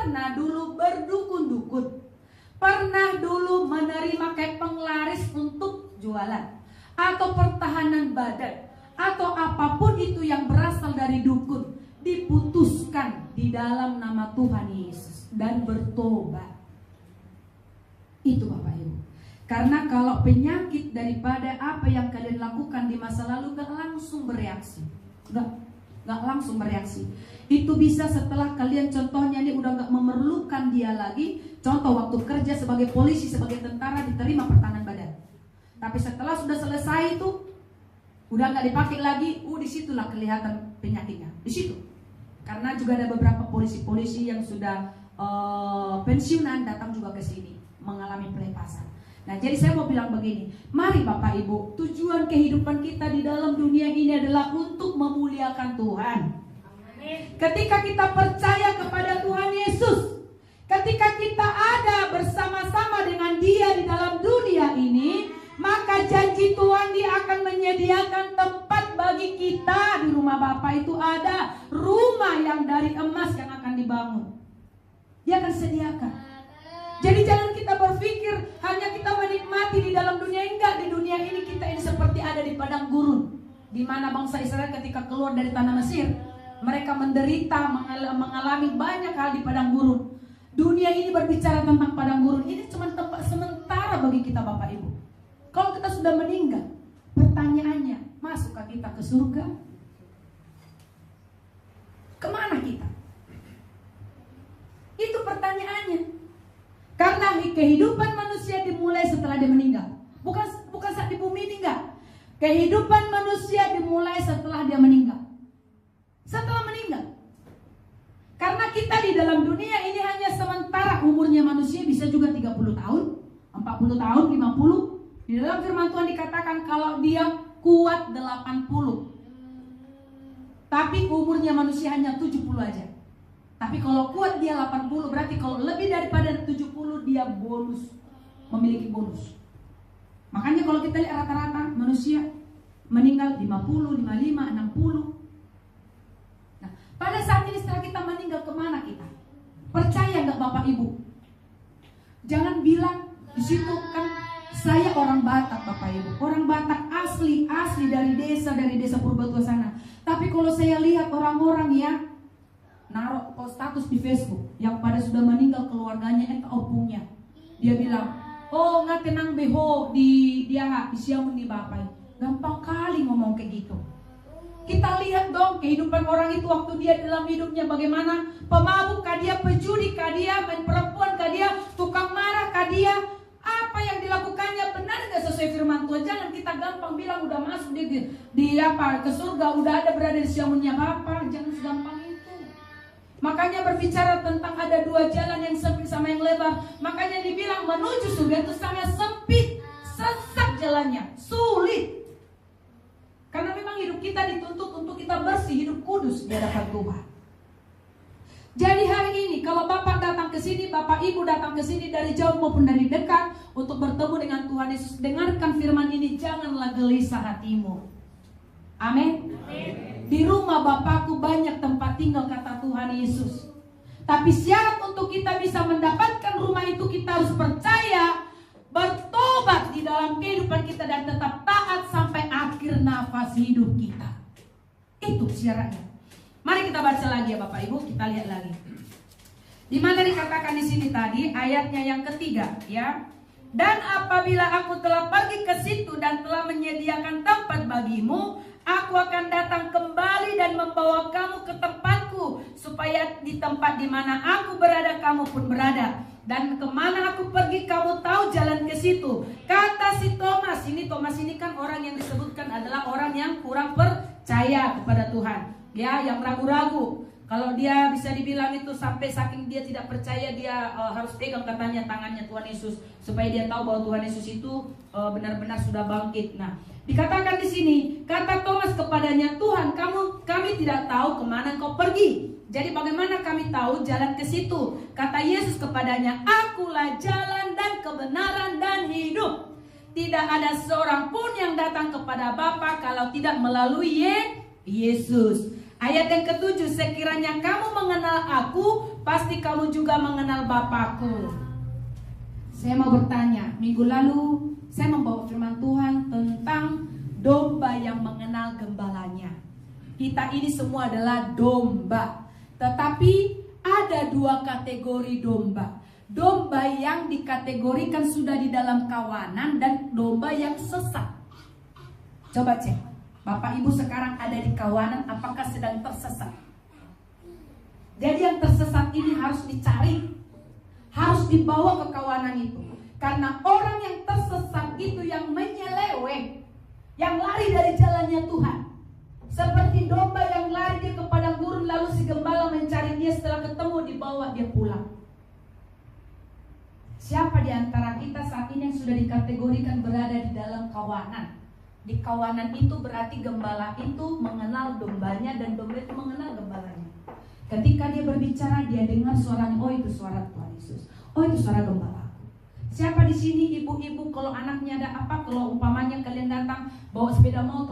pernah dulu berdukun-dukun, pernah dulu menerima kayak penglaris untuk jualan, atau pertahanan badan, atau apapun itu yang berasal dari dukun, diputuskan di dalam nama Tuhan Yesus dan bertobat. Itu Bapak Ibu. Karena kalau penyakit daripada apa yang kalian lakukan di masa lalu gak langsung bereaksi, gak langsung bereaksi. Itu bisa setelah kalian contohnya ini udah gak memerlukan dia lagi. Contoh waktu kerja sebagai polisi, sebagai tentara diterima pertahanan badan. Tapi setelah sudah selesai itu udah gak dipakai lagi, disitulah kelihatan penyakitnya. Di situ. Karena juga ada beberapa polisi-polisi yang sudah pensiunan datang juga ke sini mengalami pelepasan. Nah, jadi saya mau bilang begini, mari Bapak Ibu, tujuan kehidupan kita di dalam dunia ini adalah untuk memuliakan Tuhan. Ketika kita percaya kepada Tuhan Yesus, ketika kita ada bersama-sama dengan Dia di dalam dunia ini, maka janji Tuhan Dia akan menyediakan tempat bagi kita. Di rumah Bapa itu ada rumah yang dari emas yang akan dibangun. Dia akan sediakan. Jadi jangan kita berpikir hanya kita menikmati di dalam dunia. Enggak, di dunia ini kita ini seperti ada di padang gurun, di mana bangsa Israel ketika keluar dari tanah Mesir, mereka menderita, mengalami banyak hal di padang gurun. Dunia ini berbicara tentang padang gurun. Ini cuma tempat sementara bagi kita Bapak Ibu. Kalau kita sudah meninggal, pertanyaannya, masukkah kita ke surga? Kemana kita? Itu pertanyaannya. Karena kehidupan manusia dimulai setelah dia meninggal. Bukan saat di bumi ini, enggak. Kehidupan manusia dimulai setelah dia meninggal. Setelah meninggal. Karena kita di dalam dunia ini hanya sementara. Umurnya manusia bisa juga 30 tahun, 40 tahun, 50. Di dalam firman Tuhan dikatakan kalau dia kuat 80. Tapi umurnya manusia hanya 70 aja. Tapi kalau kuat dia 80, berarti kalau lebih daripada 70 dia bonus, memiliki bonus. Makanya kalau kita lihat rata-rata manusia meninggal 50, 55, 60. Nah, pada saat ini setelah kita meninggal kemana kita? Percaya nggak Bapak Ibu? Jangan bilang di situ kan saya orang Batak Bapak Ibu. Orang Batak asli dari desa Purbatua sana. Tapi kalau saya lihat orang-orang ya naruh status di Facebook yang pada sudah meninggal keluarganya opungnya, dia bilang, oh nggak tenang beho di siamun di bapai. Gampang kali ngomong kayak gitu. Kita lihat dong kehidupan orang itu waktu dia dalam hidupnya bagaimana. Pemabuk kah dia, pejudi kah dia, main perempuan kah dia, tukang marah kah dia. Apa yang dilakukannya benar nggak sesuai firman Tuhan? Jangan kita gampang bilang udah masuk ke surga, udah ada berada di siamunnya Bapa. Jangan segampang itu. Makanya berbicara tentang ada dua jalan yang sempit sama yang lebar. Makanya dibilang menuju surga itu sangat sempit, sesak jalannya, sulit. Karena memang hidup kita dituntut untuk kita bersih, hidup kudus di hadapan Tuhan. Jadi hari ini kalau Bapak datang ke sini, Bapak Ibu datang ke sini dari jauh maupun dari dekat untuk bertemu dengan Tuhan Yesus, dengarkan firman ini, janganlah gelisah hatimu. Amin. Di rumah Bapakku banyak tempat tinggal, kata Tuhan Yesus. Tapi syarat untuk kita bisa mendapatkan rumah itu, kita harus percaya, bertobat di dalam kehidupan kita, dan tetap taat sampai akhir nafas hidup kita. Itu syaratnya. Mari kita baca lagi ya Bapak Ibu, kita lihat lagi. Di mana dikatakan di sini tadi ayatnya yang ketiga ya. Dan apabila aku telah pergi ke situ dan telah menyediakan tempat bagimu, aku akan datang kembali dan membawa kamu ke tempatku, supaya di tempat di mana aku berada kamu pun berada. Dan kemana aku pergi kamu tahu jalan ke situ. Kata si Thomas ini kan orang yang disebutkan adalah orang yang kurang percaya kepada Tuhan, ya, yang ragu-ragu. Kalau dia bisa dibilang itu sampai saking dia tidak percaya, dia harus pegang katanya tangannya Tuhan Yesus supaya dia tahu bahwa Tuhan Yesus itu benar-benar sudah bangkit. Nah, dikatakan di sini, kata Thomas kepadanya, Tuhan, kami tidak tahu kemana engkau pergi. Jadi bagaimana kami tahu jalan ke situ? Kata Yesus kepadanya, akulah jalan dan kebenaran dan hidup. Tidak ada seorang pun yang datang kepada Bapa kalau tidak melalui Yesus. Ayat yang ketujuh, sekiranya kamu mengenal aku, pasti kamu juga mengenal Bapakku. Saya mau bertanya, minggu lalu saya membawa firman Tuhan tentang domba yang mengenal gembalanya. Kita ini semua adalah domba. Tetapi ada dua kategori domba. Domba yang dikategorikan sudah di dalam kawanan dan domba yang sesat. Coba cek, Bapak Ibu sekarang ada di kawanan, apakah sedang tersesat? Jadi yang tersesat ini harus dicari, harus dibawa ke kawanan itu. Karena orang yang tersesat itu yang menyeleweng, yang lari dari jalannya Tuhan. Seperti domba yang lari dia ke padang gurun, lalu si gembala mencari dia, setelah ketemu dibawa dia pulang. Siapa di antara kita saat ini yang sudah dikategorikan berada di dalam kawanan? Di kawanan itu berarti gembala itu mengenal dombanya dan domba itu mengenal gembalanya. Ketika dia berbicara, dia dengar suaranya, oh itu suara Tuhan Yesus, oh itu suara gembala. Siapa di sini ibu-ibu kalau anaknya ada apa, kalau umpamanya kalian datang bawa sepeda motor